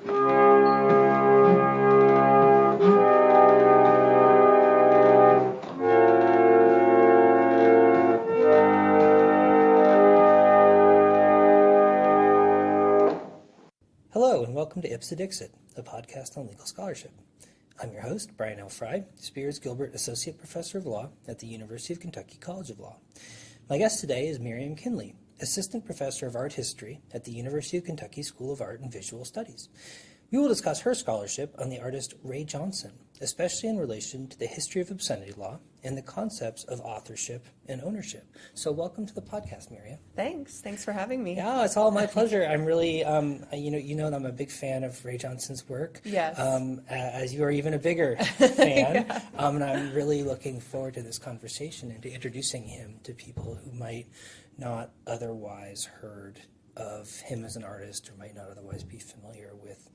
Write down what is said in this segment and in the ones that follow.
Hello, and welcome to Ipsa Dixit, a podcast on legal scholarship. I'm your host, Brian L. Fry, Spears Gilbert Associate Professor of Law at the University of Kentucky College of Law. My guest today is Miriam Kienle, Assistant Professor of Art History at the University of Kentucky School of Art and Visual Studies. We will discuss her scholarship on the artist Ray Johnson, especially in relation to the history of obscenity law and the concepts of authorship and ownership. So welcome to the podcast, Miriam. Thanks for having me. Yeah, it's all my pleasure. I'm really, you know that I'm a big fan of Ray Johnson's work. Yes. As you are even a bigger fan. Yeah. And I'm really looking forward to this conversation and to introducing him to people who might not otherwise heard of him as an artist or might not otherwise be familiar with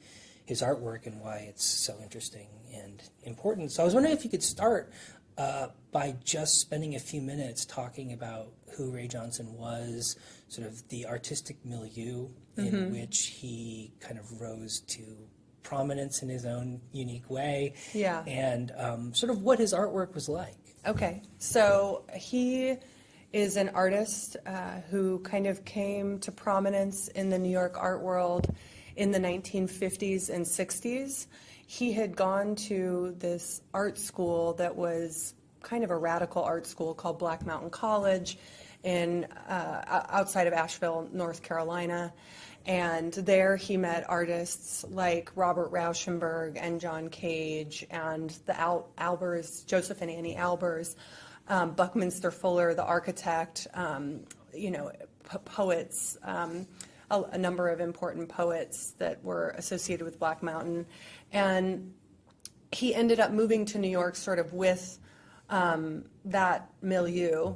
his artwork and why it's so interesting and important. So I was wondering if you could start by just spending a few minutes talking about who Ray Johnson was, sort of the artistic milieu in which he kind of rose to prominence in his own unique way, and sort of what his artwork was like. Okay, so he is an artist who kind of came to prominence in the New York art world in the 1950s and 60s. He had gone to this art school that was kind of a radical art school called Black Mountain College in outside of Asheville, North Carolina. And there he met artists like Robert Rauschenberg and John Cage and the Albers, Joseph and Annie Albers, Buckminster Fuller, the architect, poets, a number of important poets that were associated with Black Mountain. And he ended up moving to New York sort of with that milieu.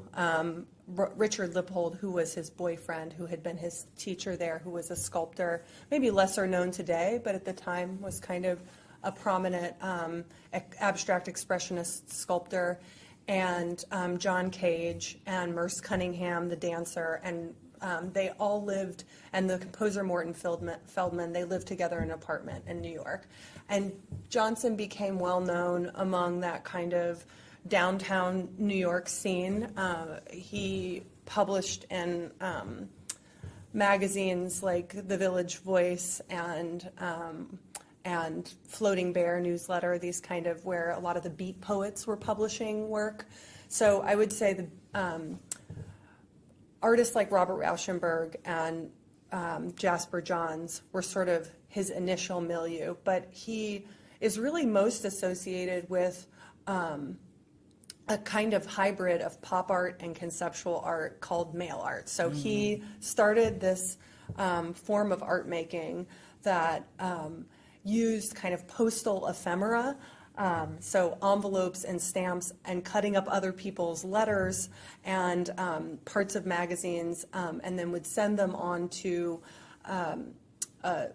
Richard Lippold, who was his boyfriend, who had been his teacher there, who was a sculptor, maybe lesser known today, but at the time was kind of a prominent abstract expressionist sculptor, and John Cage and Merce Cunningham, the dancer, and they all lived, and the composer Morton Feldman, they lived together in an apartment in New York. And Johnson became well known among that kind of downtown New York scene. He published in magazines like The Village Voice and Floating Bear newsletter, these kind of where a lot of the beat poets were publishing work. So I would say the artists like Robert Rauschenberg and Jasper Johns were sort of his initial milieu, but he is really most associated with a kind of hybrid of pop art and conceptual art called mail art. So he started this form of art making that used kind of postal ephemera, so envelopes and stamps, and cutting up other people's letters and parts of magazines, and then would send them on to a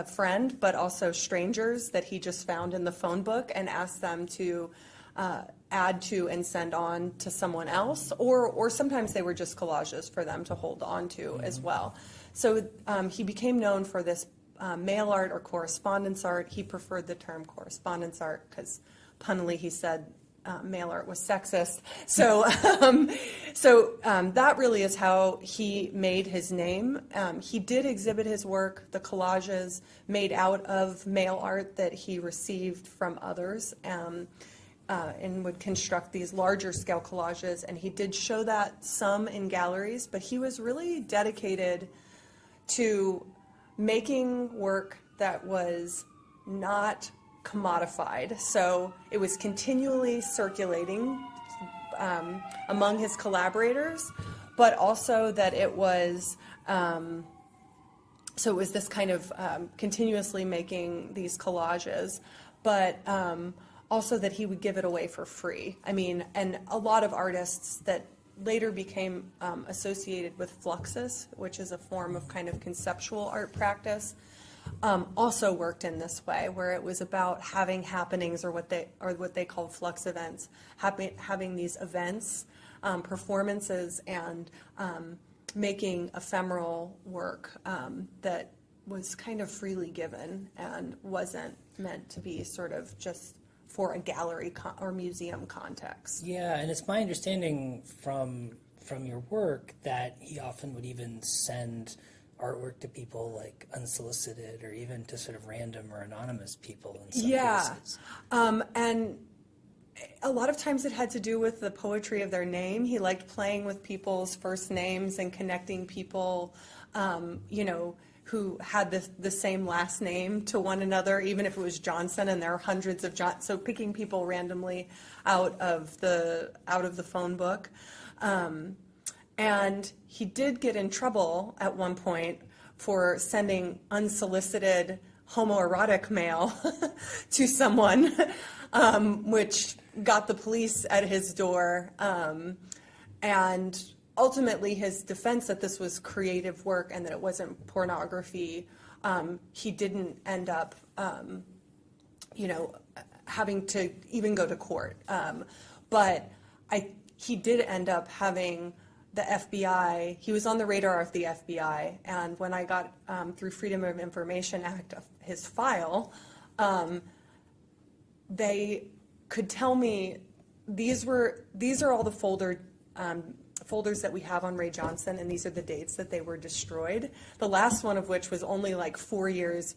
friend, but also strangers that he just found in the phone book, and ask them to add to and send on to someone else, or sometimes they were just collages for them to hold on to as well. So he became known for this mail art or correspondence art. He preferred the term correspondence art because, punnily, he said mail art was sexist. So, that really is how he made his name. He did exhibit his work, the collages made out of mail art that he received from others, and would construct these larger scale collages. And he did show that some in galleries, but he was really dedicated to making work that was not commodified. So it was continually circulating among his collaborators, but also that it was, so it was this kind of continuously making these collages, but also that he would give it away for free. I mean, and a lot of artists that later became associated with fluxus, which is a form of kind of conceptual art practice, also worked in this way, where it was about having happenings, or what they called flux events, having these events, performances, and making ephemeral work that was kind of freely given and wasn't meant to be sort of just for a gallery or museum context. Yeah, and it's my understanding from your work that he often would even send artwork to people like unsolicited, or even to sort of random or anonymous people in some cases. And a lot of times it had to do with the poetry of their name. He liked playing with people's first names and connecting people, who had the same last name to one another, even if it was Johnson, and there are hundreds of so picking people randomly out of the phone book. And he did get in trouble at one point for sending unsolicited homoerotic mail to someone, which got the police at his door. And ultimately, his defense that this was creative work and that it wasn't pornography, he didn't end up, having to even go to court. But he did end up having the FBI, he was on the radar of the FBI, and when I got, through Freedom of Information Act, his file, they could tell me these are all the folders that we have on Ray Johnson, and these are the dates that they were destroyed. The last one of which was only like 4 years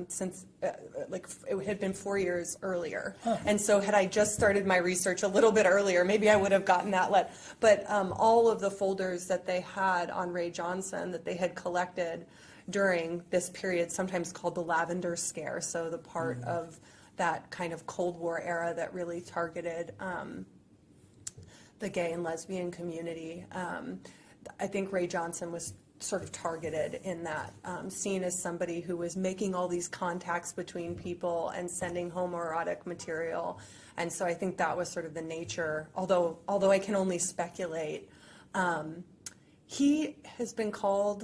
since, it had been 4 years earlier. And so had I just started my research a little bit earlier, maybe I would have gotten that But all of the folders that they had on Ray Johnson that they had collected during this period, sometimes called the Lavender Scare, so the part of that kind of Cold War era that really targeted the gay and lesbian community. I think Ray Johnson was sort of targeted in that, seen as somebody who was making all these contacts between people and sending homoerotic material. And so I think that was sort of the nature, although I can only speculate. He was called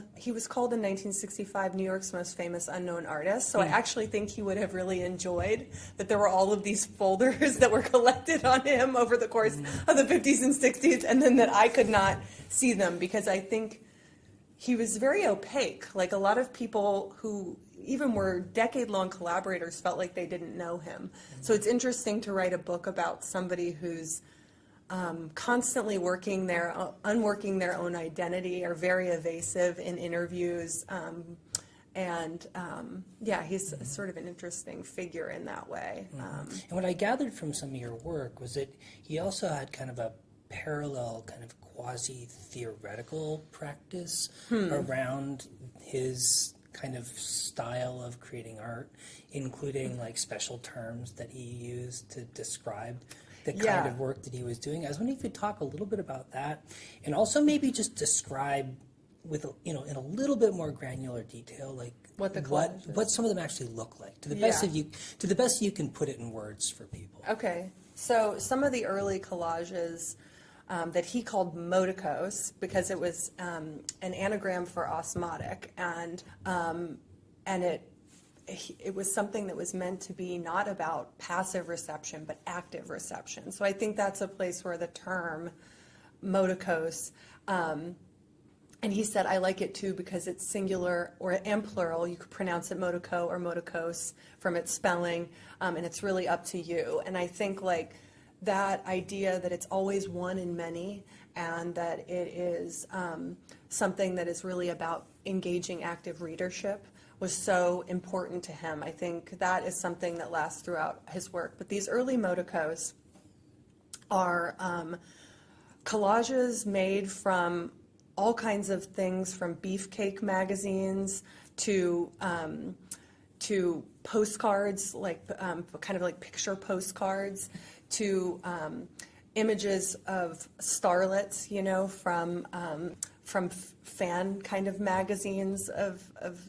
in 1965 New York's most famous unknown artist. So I actually think he would have really enjoyed that there were all of these folders that were collected on him over the course of the 50s and 60s, and then that I could not see them, because I think he was very opaque. Like, a lot of people who even were decade-long collaborators felt like they didn't know him. So it's interesting to write a book about somebody who's constantly unworking their own identity, are very evasive in interviews, he's sort of an interesting figure in that way. And what I gathered from some of your work was that he also had kind of a parallel kind of quasi-theoretical practice around his kind of style of creating art, including like special terms that he used to describe the kind of work that he was doing. I was wondering if you could talk a little bit about that, and also maybe just describe with in a little bit more granular detail, like what some of them actually look like, to the best you can put it in words for people. Okay, so some of the early collages that he called moticos, because it was an anagram for osmotic, and it was something that was meant to be not about passive reception, but active reception. So I think that's a place where the term moticos, and he said, I like it too because it's singular and plural. You could pronounce it motico or moticos from its spelling, and it's really up to you. And I think like that idea that it's always one in many, and that it is something that is really about engaging active readership was so important to him. I think that is something that lasts throughout his work. But these early moticos are collages made from all kinds of things, from beefcake magazines to postcards, like kind of like picture postcards, to images of starlets, from fan kind of magazines of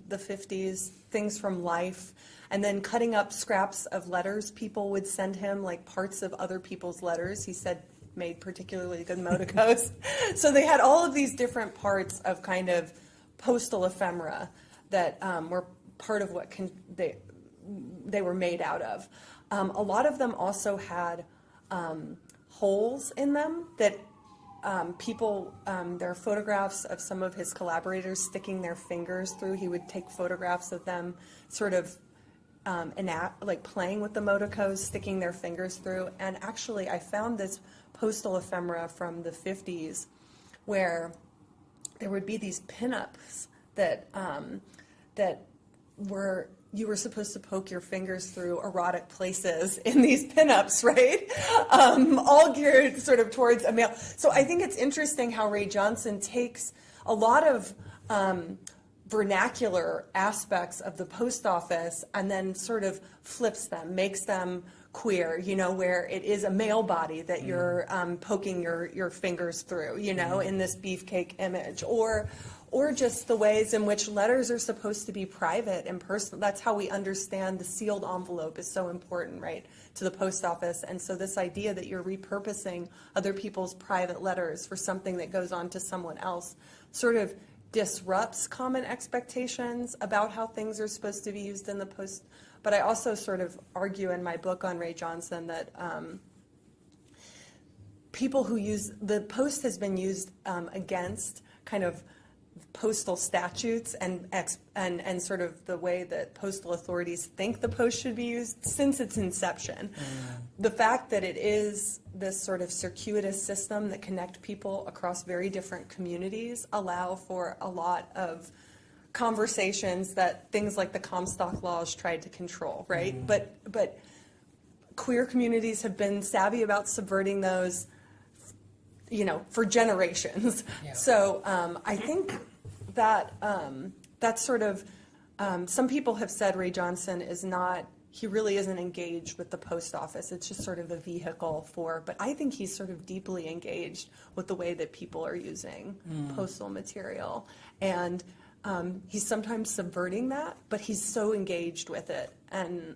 the 50s, things from Life, and then cutting up scraps of letters people would send him, like parts of other people's letters. He said made particularly good moticos. So they had all of these different parts of kind of postal ephemera that were part of what they were made out of. A lot of them also had holes in them that there are photographs of some of his collaborators sticking their fingers through. He would take photographs of them sort of like playing with the moticos, sticking their fingers through. And actually, I found this postal ephemera from the 50s where there would be these pinups that you were supposed to poke your fingers through erotic places in these pinups, right? All geared sort of towards a male. So I think it's interesting how Ray Johnson takes a lot of vernacular aspects of the post office and then sort of flips them, makes them queer, where it is a male body that you're poking your fingers through, in this beefcake image, or just the ways in which letters are supposed to be private and personal. That's how we understand the sealed envelope is so important, right, to the post office. And so this idea that you're repurposing other people's private letters for something that goes on to someone else sort of disrupts common expectations about how things are supposed to be used in the post. But I also sort of argue in my book on Ray Johnson that people who use the post has been used against kind of postal statutes and sort of the way that postal authorities think the post should be used since its inception. The fact that it is this sort of circuitous system that connect people across very different communities allow for a lot of conversations that things like the Comstock laws tried to control, right? But queer communities have been savvy about subverting those, for generations. Yeah. So I think that that's sort of, some people have said Ray Johnson he really isn't engaged with the post office. It's just sort of a vehicle but I think he's sort of deeply engaged with the way that people are using postal material. And he's sometimes subverting that, but he's so engaged with it. And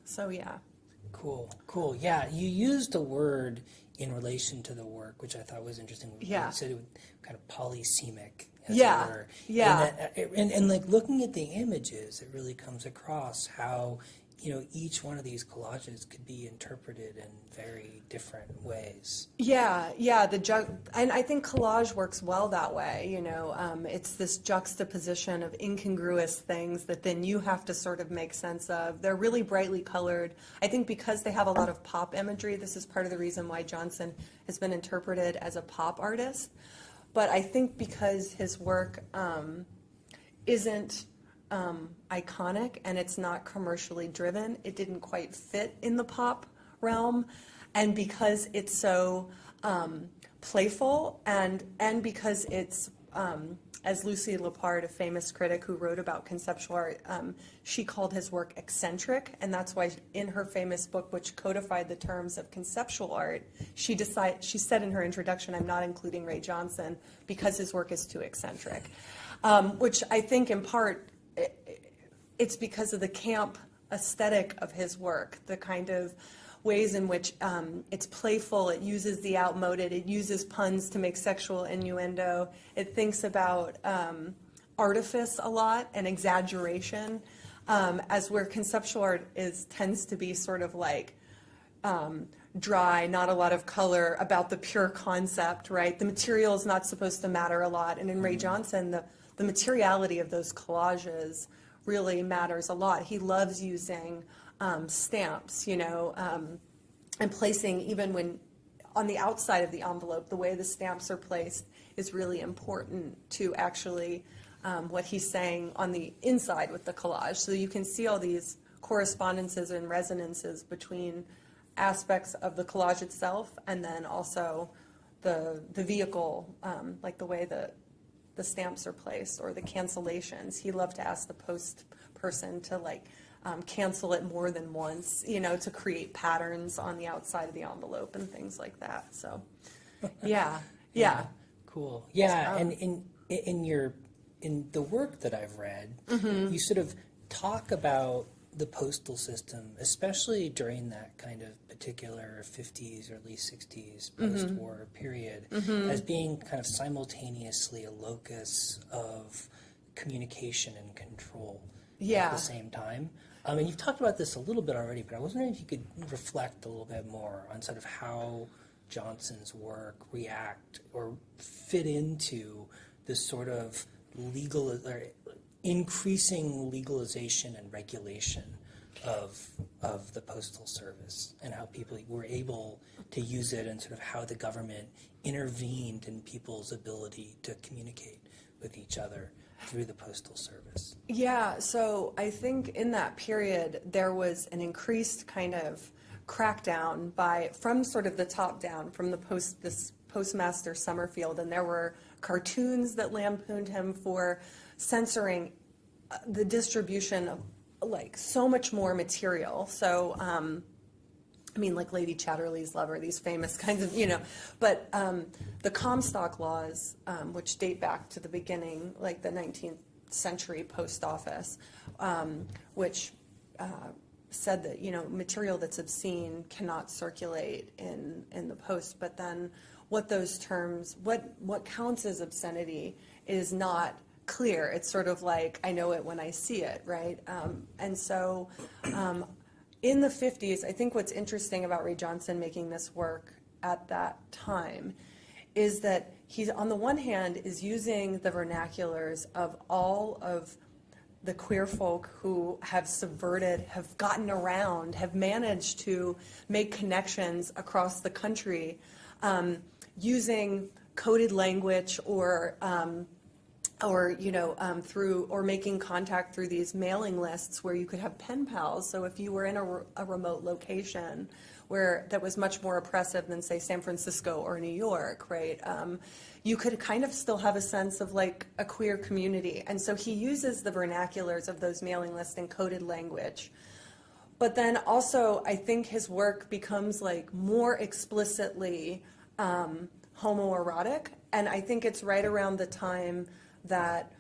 so, yeah. Cool. Yeah, you used a word in relation to the work, which I thought was interesting. Yeah. You said it was kind of polysemic, as yeah. it were. Yeah. And like looking at the images, it really comes across how, each one of these collages could be interpreted in very different ways. Yeah. And I think collage works well that way. It's this juxtaposition of incongruous things that then you have to sort of make sense of. They're really brightly colored. I think because they have a lot of pop imagery, this is part of the reason why Johnson has been interpreted as a pop artist. But I think because his work isn't iconic and it's not commercially driven, it didn't quite fit in the pop realm. And because it's so playful and because it's, as Lucy Lepard, a famous critic who wrote about conceptual art, she called his work eccentric, and that's why in her famous book, which codified the terms of conceptual art, she said in her introduction, I'm not including Ray Johnson because his work is too eccentric, which I think in part it's because of the camp aesthetic of his work, the kind of ways in which it's playful, it uses the outmoded, it uses puns to make sexual innuendo, it thinks about artifice a lot and exaggeration, as where conceptual art tends to be sort of like dry, not a lot of color, about the pure concept, right? The material is not supposed to matter a lot, and in Ray Johnson, the materiality of those collages really matters a lot. He loves using stamps, and placing, even when on the outside of the envelope, the way the stamps are placed is really important to actually what he's saying on the inside with the collage. So you can see all these correspondences and resonances between aspects of the collage itself and then also the vehicle, like the way the stamps are placed or the cancellations. He loved to ask the post person to cancel it more than once, to create patterns on the outside of the envelope and things like that. So, yeah. Cool. Yeah, and in the work that I've read, you sort of talk about the postal system, especially during that kind of particular 50s, early 60s post-war period, as being kind of simultaneously a locus of communication and control at the same time. And you've talked about this a little bit already, but I was wondering if you could reflect a little bit more on sort of how Johnson's work react or fit into this sort of legal or increasing legalization and regulation of the Postal Service, and how people were able to use it, and sort of how the government intervened in people's ability to communicate with each other through the Postal Service? Yeah, so I think in that period there was an increased kind of crackdown from sort of the top down, from this Postmaster Summerfield, and there were cartoons that lampooned him for censoring the distribution of like so much more material. So I mean, like Lady Chatterley's Lover, these famous kinds of, but the Comstock laws, which date back to the beginning, like the 19th century post office, which said that, material that's obscene cannot circulate in the post. But then what those terms, what counts as obscenity is not clear. It's sort of like, I know it when I see it, right? And so in the 50s, I think what's interesting about Ray Johnson making this work at that time is that he's, on the one hand, is using the vernaculars of all of the queer folk who have subverted, have gotten around, have managed to make connections across the country, using coded language or through, or making contact through these mailing lists where you could have pen pals. So if you were in a remote location where that was much more oppressive than, say, San Francisco or New York, right? You could kind of still have a sense of like a queer community. And so he uses the vernaculars of those mailing lists and coded language. But then also, I think his work becomes like more explicitly homoerotic. And I think it's right around the time that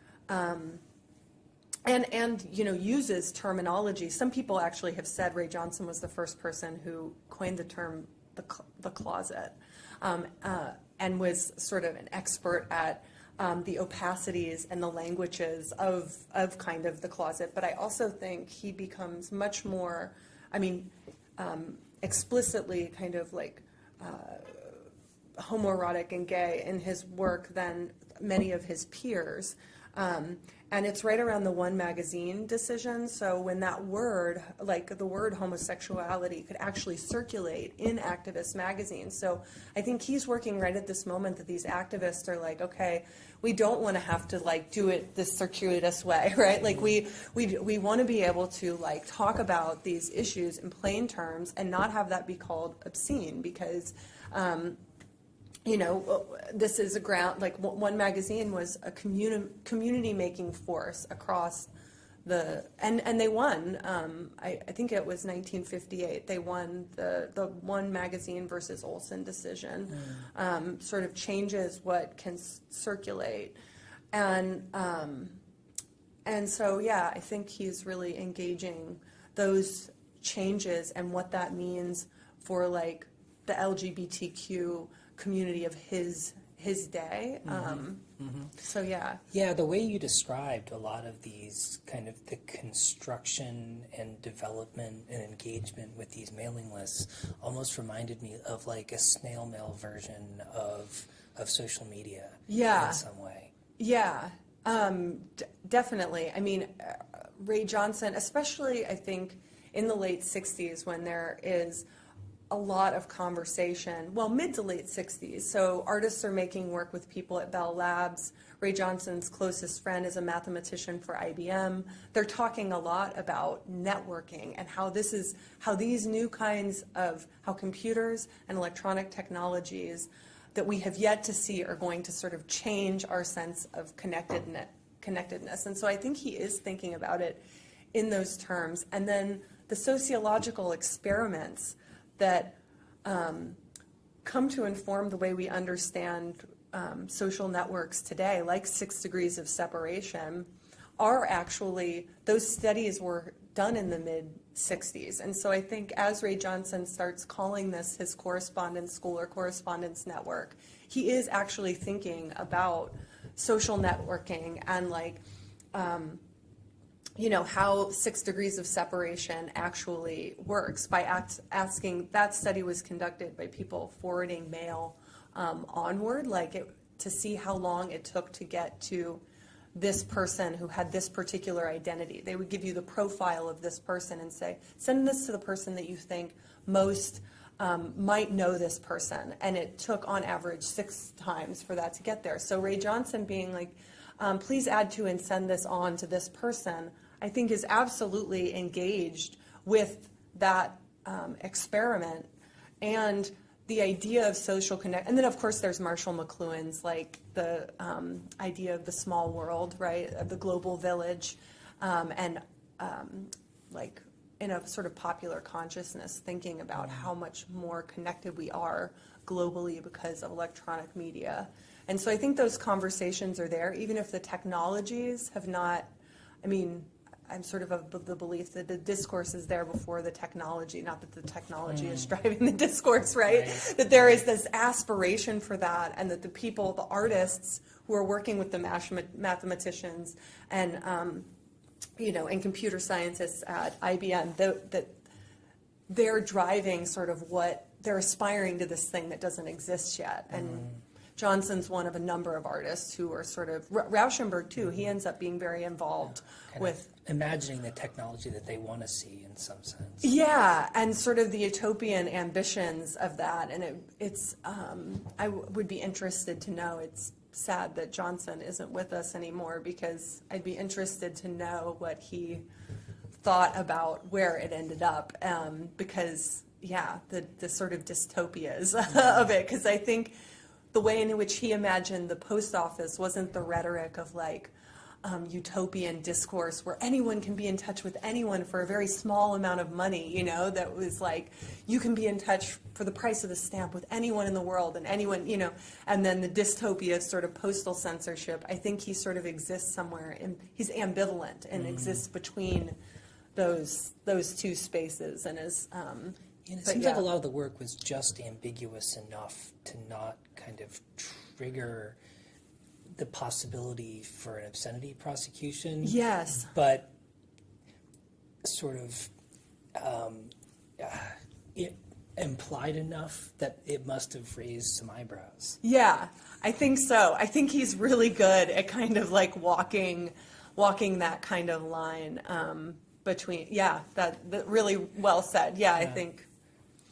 uses terminology. Some people actually have said Ray Johnson was the first person who coined the term the closet, and was sort of an expert at the opacities and the languages of kind of the closet. But I also think he becomes much more, explicitly kind of like homoerotic and gay in his work than many of his peers. And it's right around the One Magazine decision. So when that word, like the word homosexuality, could actually circulate in activist magazines. So I think he's working right at this moment that these activists are like, okay, we don't want to have to like do it this circuitous way, right? Like we want to be able to like talk about these issues in plain terms and not have that be called obscene, because this is a ground, like One Magazine was a community-making force across and they won, I think it was 1958, they won the One Magazine versus Olson decision, sort of changes what can circulate. And so, yeah, I think he's really engaging those changes and what that means for like the LGBTQ community of his day. So yeah, the way you described a lot of these kind of the construction and development and engagement with these mailing lists almost reminded me of like a snail mail version of social media in some way. Definitely. I mean, Ray Johnson, especially I think in the late 60s, when there is a lot of conversation, well, mid to late 60s. So artists are making work with people at Bell Labs. Ray Johnson's closest friend is a mathematician for IBM. They're talking a lot about networking and how these new kinds of, how computers and electronic technologies that we have yet to see are going to sort of change our sense of connectedness. And so I think he is thinking about it in those terms. And then the sociological experiments that come to inform the way we understand social networks today, like 6 degrees of separation, are actually, those studies were done in the mid-60s. And so I think as Ray Johnson starts calling this his correspondence school or correspondence network, he is actually thinking about social networking and like, how 6 degrees of separation actually works by asking. That study was conducted by people forwarding mail onward, to see how long it took to get to this person who had this particular identity. They would give you the profile of this person and say, send this to the person that you think most might know this person. And it took, on average, 6 times for that to get there. So Ray Johnson being like, please add to and send this on to this person, I think is absolutely engaged with that experiment and the idea of social connect. And then, of course, there's Marshall McLuhan's, the idea of the small world, right, of the global village, and in a sort of popular consciousness, thinking about how much more connected we are globally because of electronic media. And so I think those conversations are there, even if the technologies have not, I'm sort of the belief that the discourse is there before the technology, not that the technology is driving the discourse, right? That there is this aspiration for that, and that the people, the artists who are working with the mathematicians and, and computer scientists at IBM, that they're driving sort of what, they're aspiring to this thing that doesn't exist yet. And Johnson's one of a number of artists who are sort of, Rauschenberg too, he ends up being very involved with imagining the technology that they want to see in some sense. Yeah, and sort of the utopian ambitions of that. And it's I would be interested to know, it's sad that Johnson isn't with us anymore, because I'd be interested to know what he thought about where it ended up, because, the sort of dystopias of it, because I think the way in which he imagined the post office wasn't the rhetoric of utopian discourse where anyone can be in touch with anyone for a very small amount of money, that was you can be in touch for the price of the stamp with anyone in the world and anyone, and then the dystopia of sort of postal censorship. I think he sort of exists somewhere, and he's ambivalent and exists between those two spaces, and is and it seems like a lot of the work was just ambiguous enough to not kind of trigger the possibility for an obscenity prosecution. Yes. But sort of it implied enough that it must have raised some eyebrows. Yeah, I think so. I think he's really good at kind of walking that kind of line between, that really well said. Yeah, I think.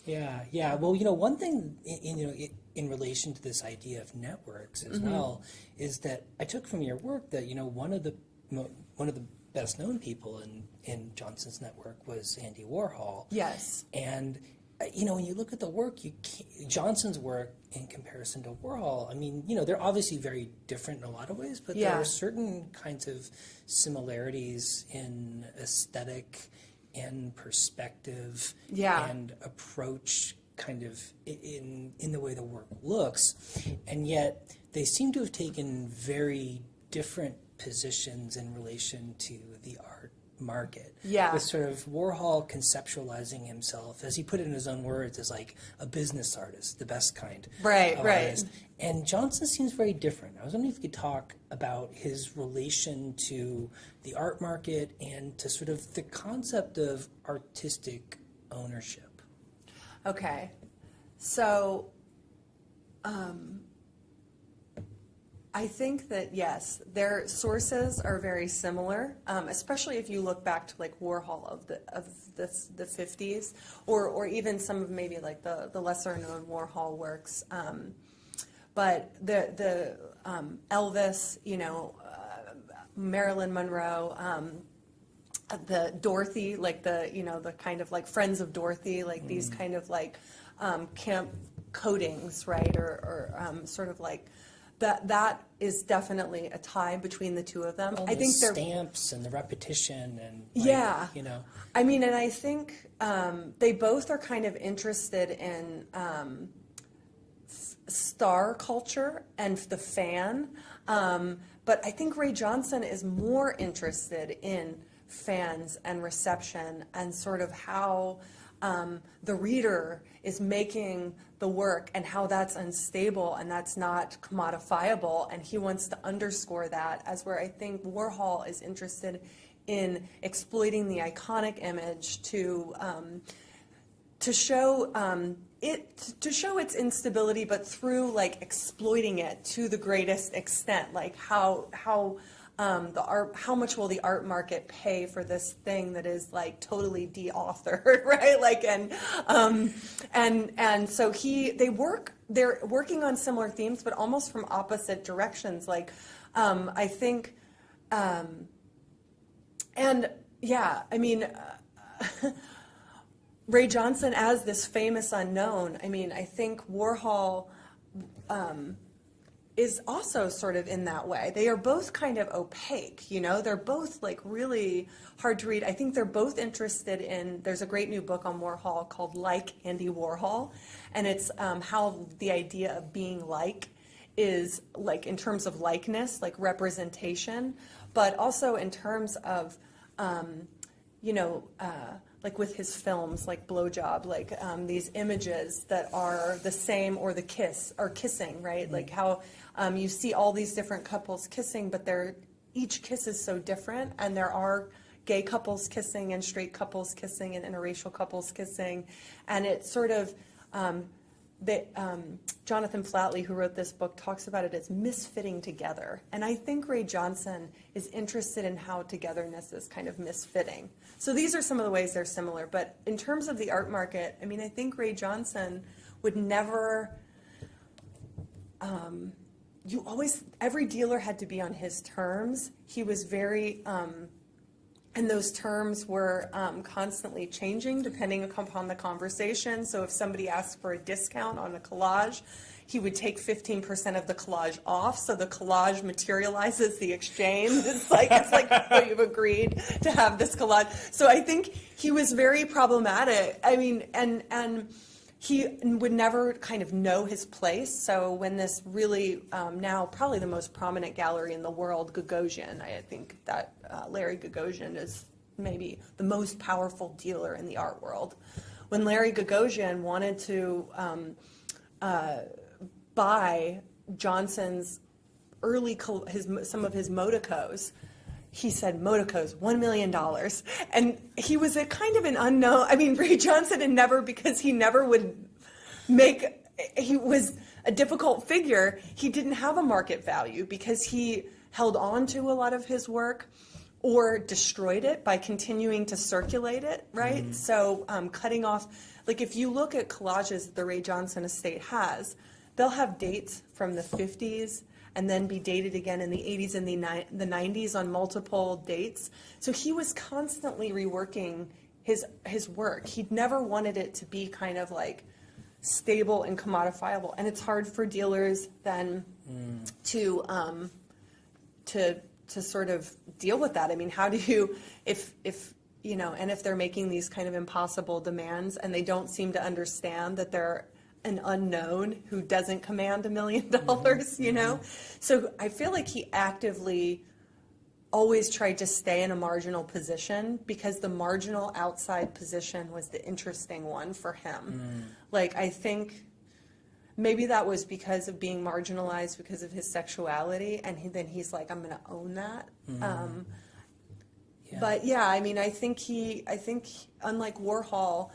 Yeah. Well, one thing in relation to this idea of networks as well is that I took from your work that one of the best known people in Johnson's network was Andy Warhol. Yes. And when you look at the work, Johnson's work in comparison to Warhol, they're obviously very different in a lot of ways, but there are certain kinds of similarities in aesthetic and perspective and approach, kind of in the way the work looks, and yet they seem to have taken very different positions in relation to the art market. Yeah. With sort of Warhol conceptualizing himself, as he put it in his own words, as a business artist, the best kind of artist. And Johnson seems very different. I was wondering if you could talk about his relation to the art market and to sort of the concept of artistic ownership. Okay, so I think that, yes, their sources are very similar, especially if you look back to Warhol of the 50s, or even some of maybe the lesser known Warhol works. But the Elvis, Marilyn Monroe, the Dorothy, the kind of Friends of Dorothy, these kind of camp coatings, right, or sort of that is definitely a tie between the two of them. All I think the they're stamps and the repetition and and I think they both are kind of interested in star culture and the fan, but I think Ray Johnson is more interested in fans and reception and sort of how the reader is making the work and how that's unstable and that's not commodifiable, and he wants to underscore that, as where I think Warhol is interested in exploiting the iconic image to show to show its instability, but through like exploiting it to the greatest extent. Like how much will the art market pay for this thing that is like totally de-authored, right? Like and so they're working on similar themes, but almost from opposite directions. Like I think, and yeah, I mean. Ray Johnson as this famous unknown, I mean, I think Warhol is also sort of in that way. They are both kind of opaque, you know? They're both like really hard to read. I think they're both interested in, there's a great new book on Warhol called Like Andy Warhol, and it's how the idea of being like is like in terms of likeness, like representation, but also in terms of, like with his films, like Blowjob, like these images that are the same or the kiss, or kissing, right? Mm-hmm. Like how you see all these different couples kissing, but each kiss is so different, and there are gay couples kissing and straight couples kissing and interracial couples kissing, and it's sort of, Jonathan Flatley, who wrote this book, talks about it as misfitting together. And I think Ray Johnson is interested in how togetherness is kind of misfitting. So these are some of the ways they're similar. But in terms of the art market, I mean, I think Ray Johnson would never, every dealer had to be on his terms. He was very, and those terms were constantly changing depending upon the conversation. So if somebody asked for a discount on a collage, he would take 15% of the collage off, so the collage materializes the exchange. It's like oh, you've agreed to have this collage. So I think he was very problematic. I mean, and he would never kind of know his place. So when this really, now probably the most prominent gallery in the world, Gagosian, I think that Larry Gagosian is maybe the most powerful dealer in the art world. When Larry Gagosian wanted to buy Johnson's some of his moticos, he said, moticos, $1 million. And he was a kind of an unknown, I mean, Ray Johnson had never, because he never would he was a difficult figure, he didn't have a market value because he held on to a lot of his work or destroyed it by continuing to circulate it, right? Mm-hmm. So cutting off, like if you look at collages that the Ray Johnson estate has, they'll have dates from the 50s and then be dated again in the 80s and the 90s on multiple dates. So he was constantly reworking his work. He'd never wanted it to be kind of like stable and commodifiable. And it's hard for dealers then to sort of deal with that. I mean, how do you, if you know, and if they're making these kind of impossible demands and they don't seem to understand that they're an unknown who doesn't command $1 million, you know? So I feel like he actively always tried to stay in a marginal position because the marginal outside position was the interesting one for him. Like, I think maybe that was because of being marginalized because of his sexuality, and then he's like, I'm going to own that. Yeah. But yeah, I mean, I think unlike Warhol,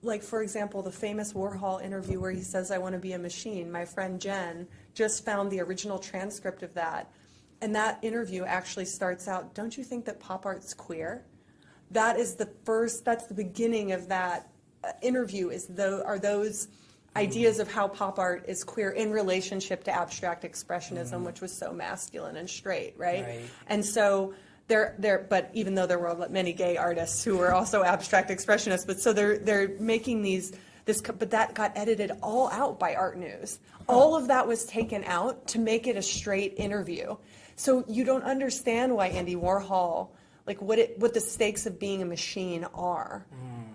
like, for example, the famous Warhol interview where he says, I want to be a machine. My friend Jen just found the original transcript of that. And that interview actually starts out, don't you think that pop art's queer? That's the beginning of that interview, are those ideas of how pop art is queer in relationship to abstract expressionism, which was so masculine and straight, right? And so but even though there were many gay artists who were also abstract expressionists, but so they're making but that got edited all out by Art News. All of that was taken out to make it a straight interview. So you don't understand why Andy Warhol, like what the stakes of being a machine are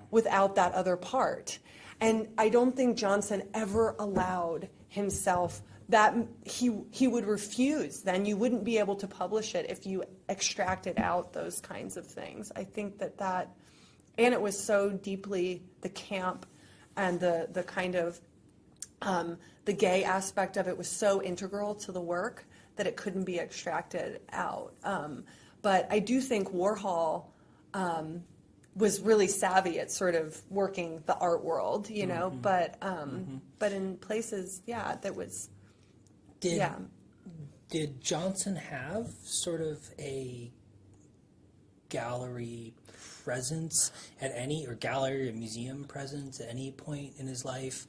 without that other part. And I don't think Johnson ever allowed himself that he would refuse. Then you wouldn't be able to publish it if you extracted out those kinds of things. I think that, and it was so deeply the camp and the kind of the gay aspect of it was so integral to the work that it couldn't be extracted out. But I do think Warhol was really savvy at sort of working the art world, you know, but in places, that was, Did Johnson have sort of a gallery presence at any, or gallery or museum presence at any point in his life?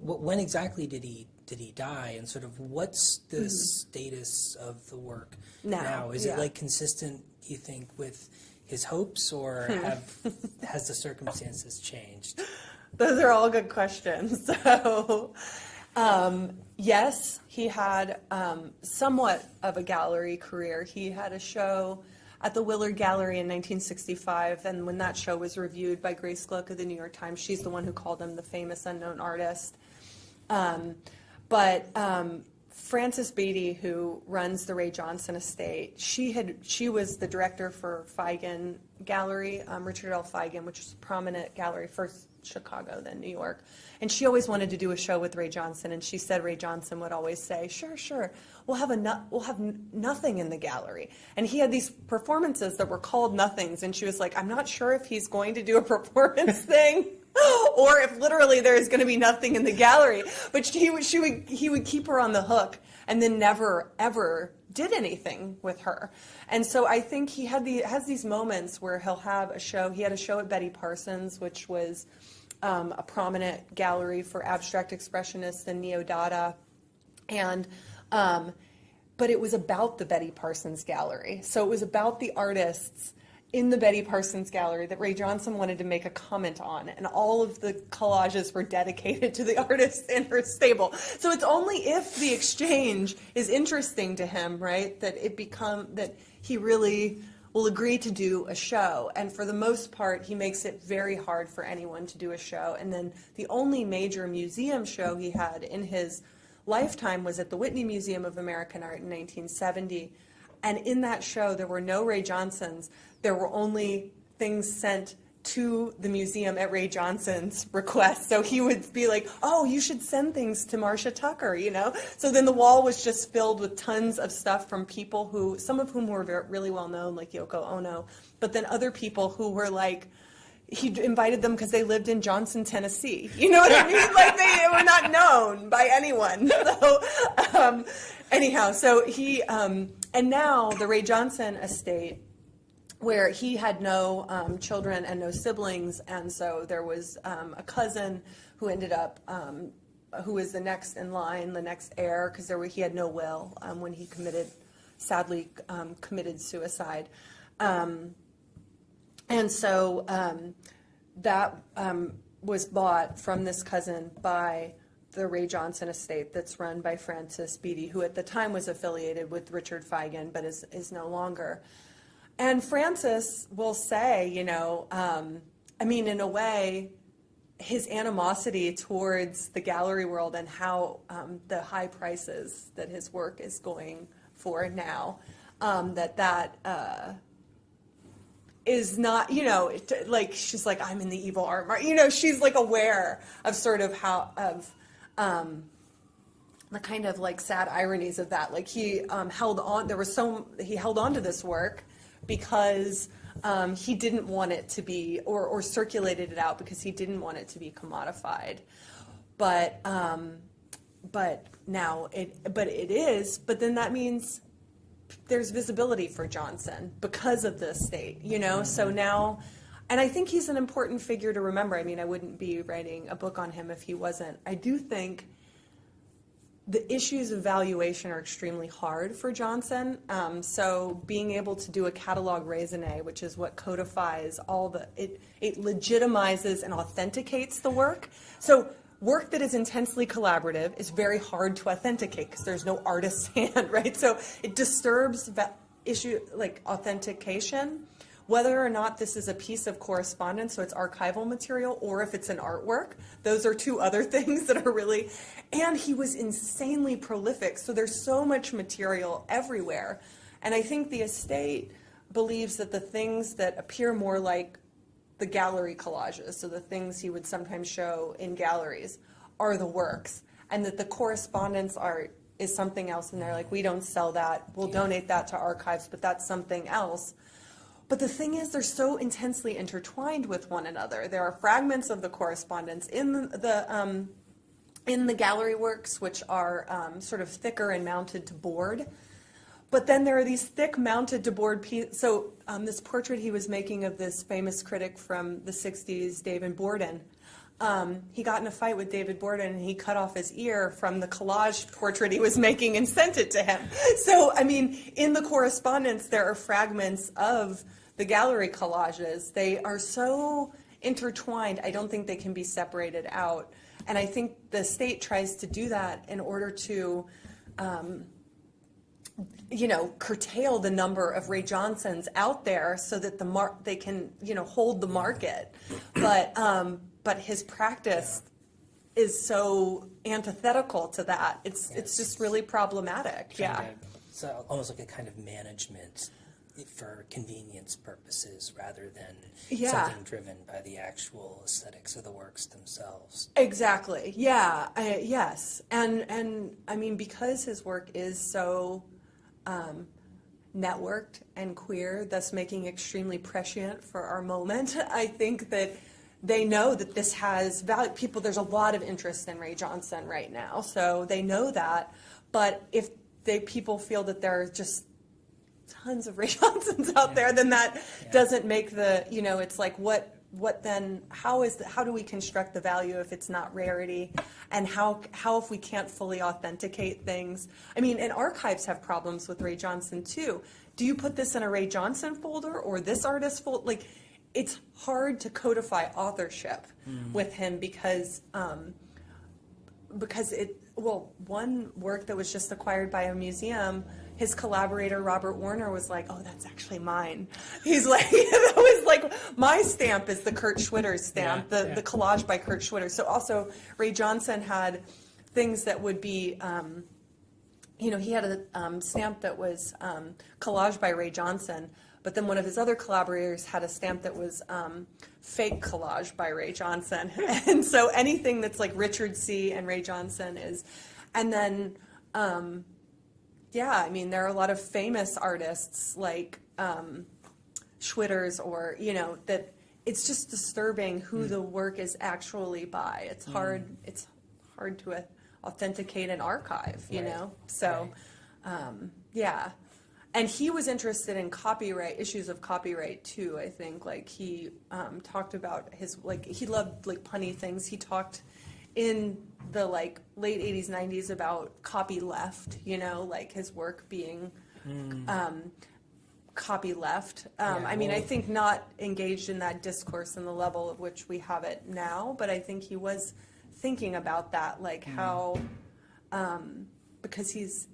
When exactly did he die, and sort of what's the status of the work now? Is it like consistent, do you think, with his hopes, or has the circumstances changed? Those are all good questions. So, yes, he had somewhat of a gallery career. He had a show at the Willard Gallery in 1965, and when that show was reviewed by Grace Gluck of the New York Times, she's the one who called him the famous unknown artist. But Frances Beatty, who runs the Ray Johnson estate, she was the director for Feigen Gallery, Richard L. Feigen, which is a prominent gallery, first Chicago, then New York. And she always wanted to do a show with Ray Johnson, and she said Ray Johnson would always say, sure, we'll have nothing in the gallery. And he had these performances that were called nothings, and she was like, I'm not sure if he's going to do a performance thing, or if literally there's going to be nothing in the gallery. But he would keep her on the hook, and then never ever did anything with her. And so I think he has these moments where he'll have a show. He had a show at Betty Parsons, which was a prominent gallery for abstract expressionists and neo-Dada, and but it was about the Betty Parsons Gallery. So it was about the artists in the Betty Parsons Gallery that Ray Johnson wanted to make a comment on, and all of the collages were dedicated to the artists in her stable. So it's only if the exchange is interesting to him, right, that he really will agree to do a show. And for the most part, he makes it very hard for anyone to do a show. And then the only major museum show he had in his lifetime was at the Whitney Museum of American Art in 1970. And in that show, there were no Ray Johnsons. There were only things sent to the museum at Ray Johnson's request. So he would be like, oh, you should send things to Marcia Tucker, you know? So then the wall was just filled with tons of stuff from people some of whom were really well known, like Yoko Ono, but then other people who were like, he invited them because they lived in Johnson, Tennessee. You know what I mean? Like they were not known by anyone. So anyhow, so he, and now the Ray Johnson estate, where he had no children and no siblings, and so there was a cousin who ended up, who was the next in line, the next heir, because he had no will when he sadly committed suicide. And so that was bought from this cousin by the Ray Johnson estate that's run by Frances Beatty, who at the time was affiliated with Richard Feigen, but is no longer. And Frances will say, you know, I mean, in a way, his animosity towards the gallery world and how the high prices that his work is going for now, that is not, you know, like she's like, I'm in the evil art market. You know, she's like aware of sort of the kind of like sad ironies of that. Like he held on to this work because he didn't want it to be, or circulated it out because he didn't want it to be commodified. But now it is, but then that means there's visibility for Johnson because of the estate, you know? Mm-hmm. So now, and I think he's an important figure to remember. I mean, I wouldn't be writing a book on him if he wasn't. I do think the issues of valuation are extremely hard for Johnson. So being able to do a catalog raisonné, which is what codifies it legitimizes and authenticates the work. So work that is intensely collaborative is very hard to authenticate because there's no artist's hand, right? So it disturbs authentication, whether or not this is a piece of correspondence, so it's archival material, or if it's an artwork. Those are two other things that are really, and he was insanely prolific, so there's so much material everywhere. And I think the estate believes that the things that appear more like the gallery collages, so the things he would sometimes show in galleries, are the works, and that the correspondence art is something else, and they're like, we don't sell that, we'll donate that to archives, but that's something else. But the thing is, they're so intensely intertwined with one another. There are fragments of the correspondence in the gallery works, which are sort of thicker and mounted to board. But then there are these thick mounted to board pieces. So this portrait he was making of this famous critic from the 60s, David Borden, he got in a fight with David Borden, and he cut off his ear from the collage portrait he was making and sent it to him. So, I mean, in the correspondence, there are fragments of the gallery collages. They are so intertwined, I don't think they can be separated out. And I think the state tries to do that in order to, curtail the number of Ray Johnsons out there so that they can, hold the market. But his practice is so antithetical to that. It's just really problematic. It's almost like a kind of management for convenience purposes rather than something driven by the actual aesthetics of the works themselves. Exactly. Yeah. Yes. And I mean, because his work is so networked and queer, thus making extremely prescient for our moment, I think that they know that this has value. There's a lot of interest in Ray Johnson right now, so they know that. But if people feel that there are just tons of Ray Johnsons out there, then that doesn't make it's like what then, how do we construct the value if it's not rarity? And how if we can't fully authenticate things? I mean, and archives have problems with Ray Johnson too. Do you put this in a Ray Johnson folder or this artist folder? Like, it's hard to codify authorship with him because one work that was just acquired by a museum, his collaborator Robert Warner was like, "Oh, that's actually mine." He's like, "That was like my stamp is the Kurt Schwitter stamp, the collage by Kurt Schwitter." So also Ray Johnson had things that would be, he had a stamp that was collage by Ray Johnson. But then one of his other collaborators had a stamp that was fake collage by Ray Johnson. And so anything that's like Richard C. and Ray Johnson is, and then, I mean, there are a lot of famous artists like Schwitter's or, that it's just disturbing who the work is actually by. It's hard to authenticate an archive, So, And he was interested in issues of copyright too, I think. Like he talked about he loved like punny things. He talked in the late 80s, 90s about copy left, like his work being copy left. I think not engaged in that discourse in the level of which we have it now, but I think he was thinking about that, like how, because he's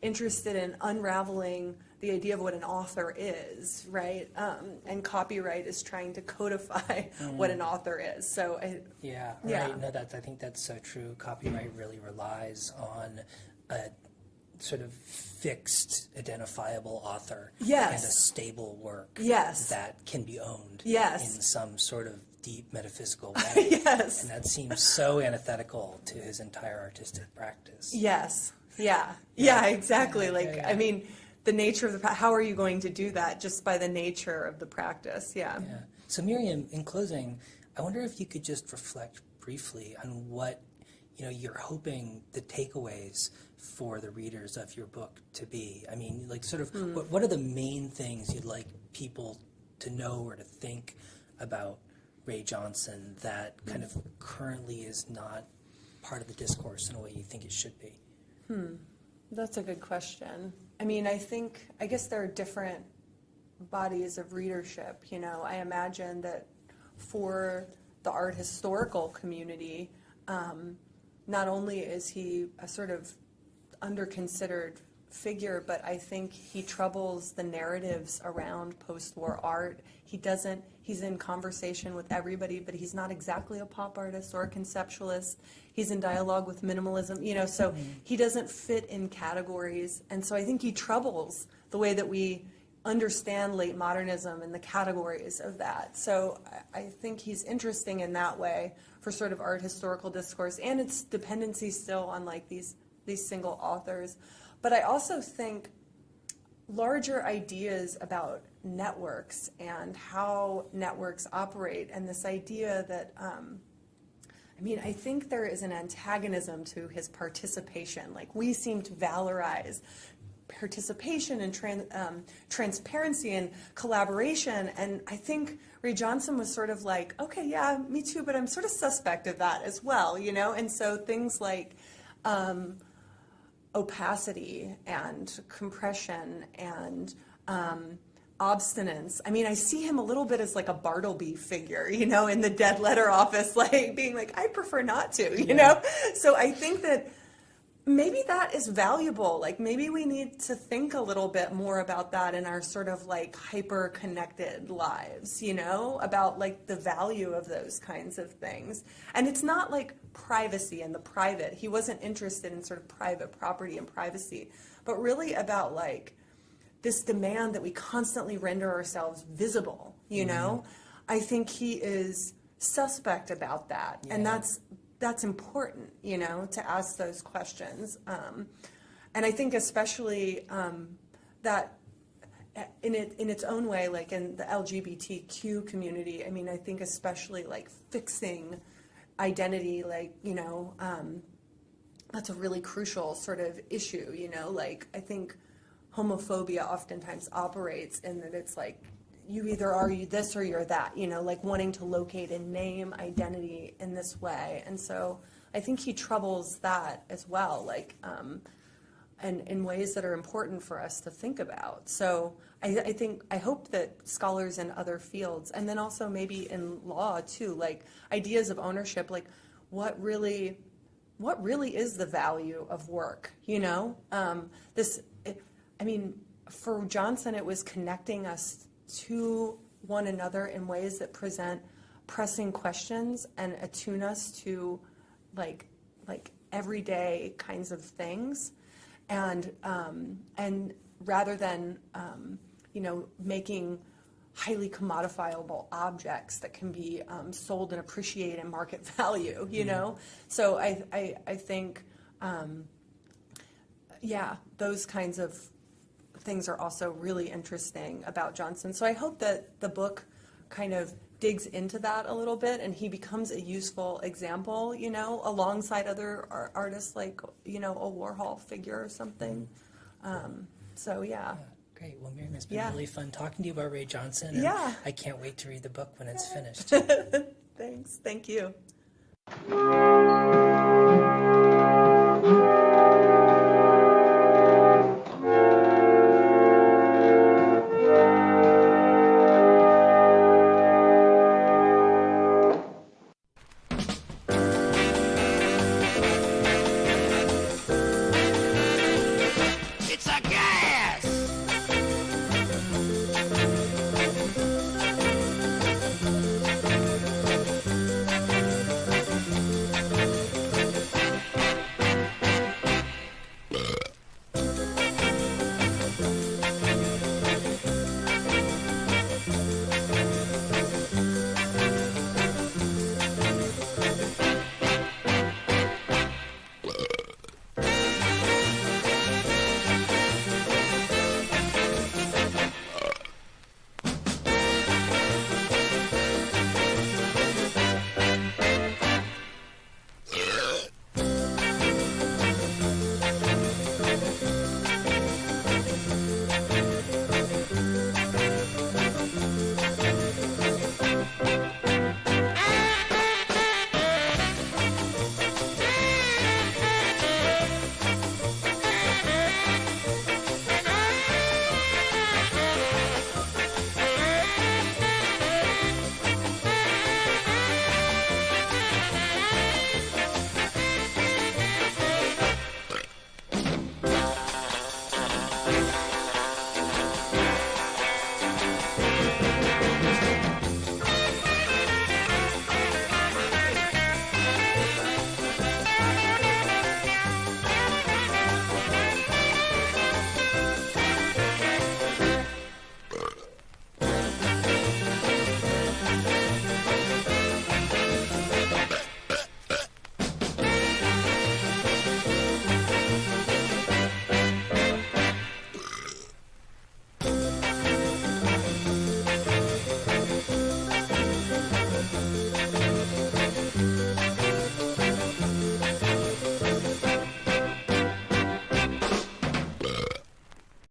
interested in unraveling the idea of what an author is, right? And copyright is trying to codify what an author is. So right. No, I think that's so true. Copyright really relies on a sort of fixed, identifiable author and a stable work that can be owned in some sort of deep metaphysical way. And that seems so antithetical to his entire artistic practice. Exactly. I mean, the nature of how are you going to do that just by the nature of the practice? So Miriam, in closing, I wonder if you could just reflect briefly on what you're hoping the takeaways for the readers of your book to be. I mean, like sort of what are the main things you'd like people to know or to think about Ray Johnson that kind of currently is not part of the discourse in a way you think it should be? That's a good question. I mean, I guess there are different bodies of readership. I imagine that for the art historical community, not only is he a sort of under-considered figure, but I think he troubles the narratives around post-war art. He's in conversation with everybody, but he's not exactly a pop artist or a conceptualist. He's in dialogue with minimalism, so he doesn't fit in categories. And so I think he troubles the way that we understand late modernism and the categories of that. So I think he's interesting in that way for sort of art historical discourse and its dependency still on like these these single authors. But I also think larger ideas about networks and how networks operate, and this idea that, I think there is an antagonism to his participation. Like, we seem to valorize participation and transparency and collaboration, and I think Ray Johnson was sort of like, okay, yeah, me too, but I'm sort of suspect of that as well, and so things like opacity and compression and obstinance. I see him a little bit as like a Bartleby figure, in the dead letter office, like being like, I prefer not to, you know? So I think that maybe that is valuable. Like, maybe we need to think a little bit more about that in our sort of like hyper-connected lives, about like the value of those kinds of things. And it's not like privacy and the private. He wasn't interested in sort of private property and privacy, but really about like this demand that we constantly render ourselves visible, I think he is suspect about that. Yeah. And that's important, to ask those questions. And I think especially that in its own way, like in the LGBTQ community, I think especially like fixing identity, like, that's a really crucial sort of issue, like I think homophobia oftentimes operates in that it's like, you either are you this or you're that, like wanting to locate and name identity in this way. And so I think he troubles that as well, like, and in ways that are important for us to think about. So I hope that scholars in other fields, and then also maybe in law too, like ideas of ownership, like what really is the value of work, for Johnson, it was connecting us to one another in ways that present pressing questions and attune us to like everyday kinds of things, and rather than making highly commodifiable objects that can be sold and appreciated in market value, So I think those kinds of things are also really interesting about Johnson. So I hope that the book kind of digs into that a little bit, and he becomes a useful example, alongside other artists like, a Warhol figure or something. Great. Well, Miriam, it's been really fun talking to you about Ray Johnson. And I can't wait to read the book when it's finished. Thanks. Thank you.